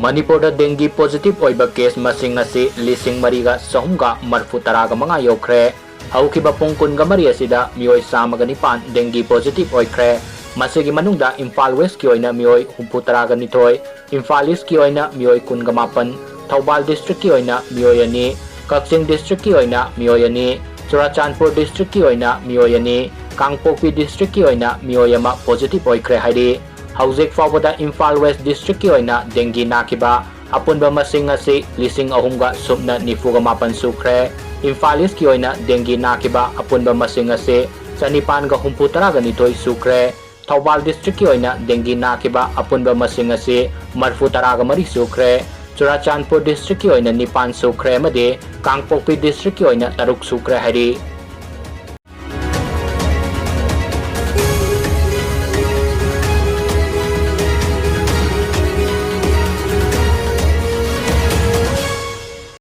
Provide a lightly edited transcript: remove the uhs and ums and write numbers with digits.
Manipurda dengue positive oiba case masing asi lising mariga sahumga marfu taraga mga Youkhre. Haukiba pung kunga mari asida miyoy samaga nipan dengue positive oikhre. Masigi manungda Imphal West ki oina miyoy humpu taraga nitoy, Imphal East ki oina miyoy kunga mapan, Thoubal district ki oina miyoy ani, Kaksing district ki oina miyoy ani, Churachandpur district ki oina miyoy ani, Kangpokpi district ki oina miyoy ama positive oikhre haidi. Hauzik fawbada Imphal West district ki oina dengue nakiba apunba masing asi lising ahumga sumna nifuga mapan sukre. Imphal East ki oina dengue nakiba apunba masing asi sanipan ga humpu taraga nitoy sukre. Thoubal district ki oina dengue nakiba apunba masing asi marfu taraga mari sukre. Churachandpur district ki oina nipan sukre amadi Kangpokpi district ki oina taruk sukre hari.